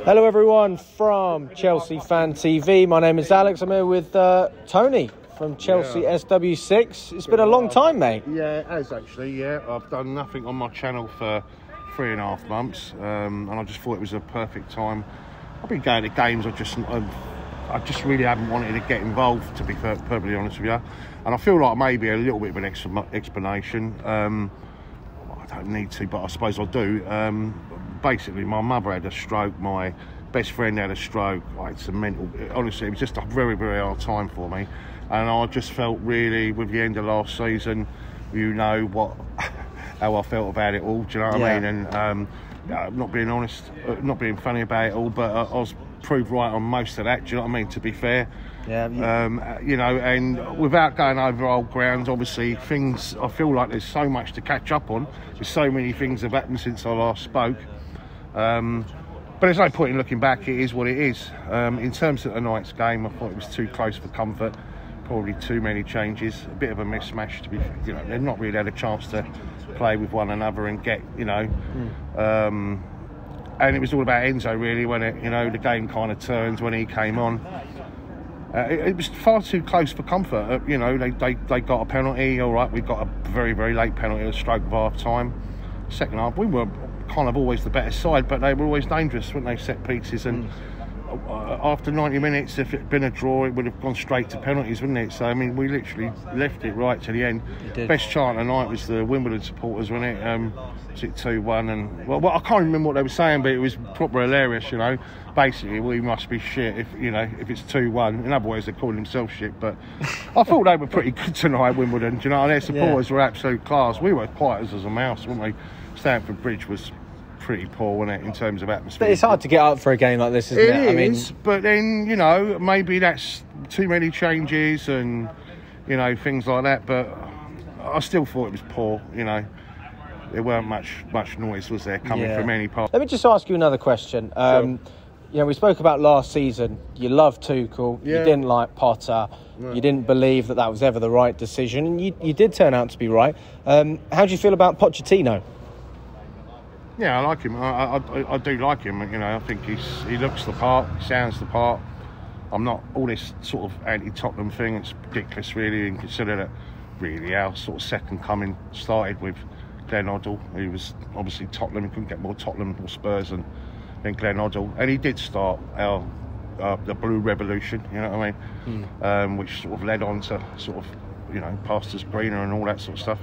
Hello everyone from Chelsea Fan TV. My name is Alex. I'm here with Tony from Chelsea SW6. It's been a long time, mate. Yeah, it has actually, yeah. I've done nothing on my channel for 3.5 months, and I just thought it was a perfect time. I've been going to games, I just really haven't wanted to get involved, to be perfectly honest with you. And I feel like maybe a little bit of an explanation. I don't need to, but I suppose I do. Basically, my mother had a stroke, my best friend had a stroke. It's a mental, honestly, it was just a very, very hard time for me. And I just felt really, with the end of last season, you know how I felt about it all, do you know what I mean? And not being honest, not being funny about it all, but I was proved right on most of that, do you know what I mean, to be fair? Yeah. You know, and without going over old grounds, obviously, things, I feel like there's so much to catch up on. There's so many things have happened since I last spoke. But there's no point in looking back, it is what it is. In terms of tonight's game, I thought it was too close for comfort. Probably too many changes, a bit of a mismatch to be, you know, they've not really had a chance to play with one another and get, you know, and it was all about Enzo really when it, you know, the game kind of turned when he came on. It was far too close for comfort. You know, they got a penalty, all right, we got a very, very late penalty, a stroke of half time. Second half, we were kind of always the better side, but they were always dangerous, weren't they, set pieces, and after 90 minutes, if it had been a draw, it would have gone straight to penalties, wouldn't it? So, I mean, we literally left it right to the end. Best chant tonight was the Wimbledon supporters, wasn't it? Was it 2-1? And well, I can't remember what they were saying, but it was proper hilarious, you know. Basically, we must be shit if, you know, if it's 2-1. In other words, they're calling themselves shit. But I thought they were pretty good tonight, Wimbledon. Do you know, and their supporters were absolute class. We were quiet as a mouse, weren't we? Stamford Bridge was pretty poor, wasn't it, in terms of atmosphere. But it's hard to get up for a game like this, isn't it? It is, but then, you know, maybe that's too many changes and, you know, things like that. But I still thought it was poor, you know. There weren't much noise, was there, coming from any part. Let me just ask you another question. Sure. You know, we spoke about last season. You loved Tuchel. You didn't like Potter. No. You didn't believe that was ever the right decision. And you did turn out to be right. How do you feel about Pochettino? Yeah, I like him. I do like him. You know, I think he looks the part, he sounds the part. I'm not all this sort of anti-Tottenham thing. It's ridiculous, really, and consider that really our sort of second coming started with Glenn Hoddle. He was obviously Tottenham. He couldn't get more Tottenham or Spurs than Glenn Hoddle, and he did start the Blue Revolution. You know what I mean? Which sort of led on to sort of, you know, pastures greener and all that sort of stuff.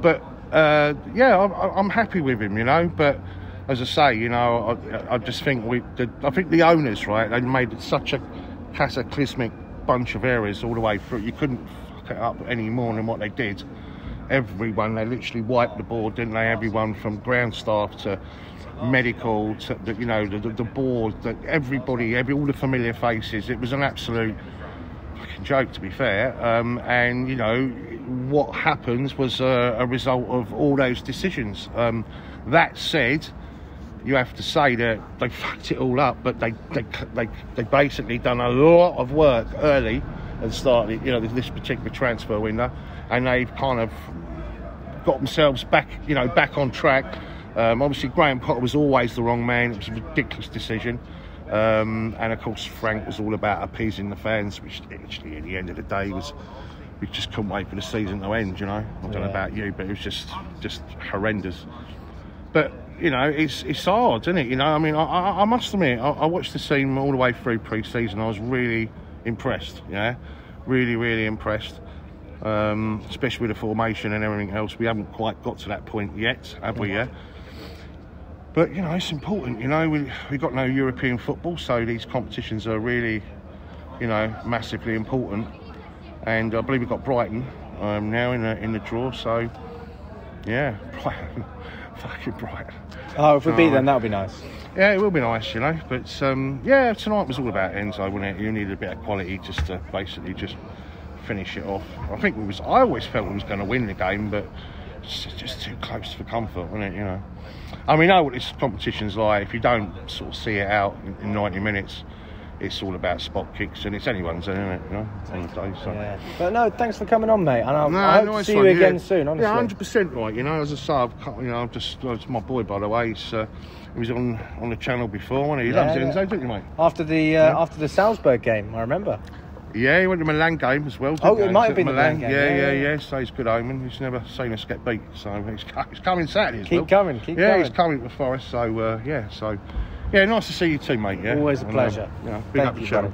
But I'm happy with him, you know. But as I say, you know, I just think I think the owners, right, they made such a cataclysmic bunch of errors all the way through. You couldn't fuck it up any more than what they did. Everyone, they literally wiped the board, didn't they? Everyone from ground staff to medical to the board, everybody, all the familiar faces. It was an absolute fucking joke, to be fair. And you know what happens was a result of all those decisions. That said, you have to say that they fucked it all up, but they basically done a lot of work early and started, you know, this particular transfer window, and they've kind of got themselves back on track. Obviously, Graham Potter was always the wrong man. It was a ridiculous decision. And of course, Frank was all about appeasing the fans, which actually, at the end of the day, we just couldn't wait for the season to end, you know. I don't know about you, but it was just horrendous. But, you know, it's hard, isn't it? You know, I mean, I must admit, I watched the scene all the way through pre-season. I was really impressed, yeah? Really, really impressed. Especially with the formation and everything else. We haven't quite got to that point yet, have we, yeah? But, you know, it's important, you know. We've got no European football, so these competitions are really, you know, massively important. And I believe we've got Brighton now in the draw, so, yeah, Brighton. Fucking Brighton. Oh, if we beat them, that would be nice. Yeah, it will be nice, you know. But, yeah, tonight was all about Enzo, wasn't it? You needed a bit of quality just to basically just finish it off. I always felt we was going to win the game, but it's just too close for comfort, wasn't it, you know? And we know what this competition's like. If you don't sort of see it out in 90 minutes, it's all about spot kicks, and it's anyone's, isn't it? You know, any day. So. Yeah. But no, thanks for coming on, mate. And I hope to see you again soon. Honestly. Yeah, 100% right. You know, as I say, it's my boy, by the way. He was on the channel before, wasn't he? He loves Enzo, don't you, mate? After the Salzburg game, I remember. Yeah, he went to the Milan game as well. It might have been the Milan game. Yeah. So he's good omen. He's never seen us get beat. So he's coming Saturday as well. Keep coming. Yeah, he's coming to Forest. So, nice to see you too, mate. Yeah? Always a pleasure. Big up the channel.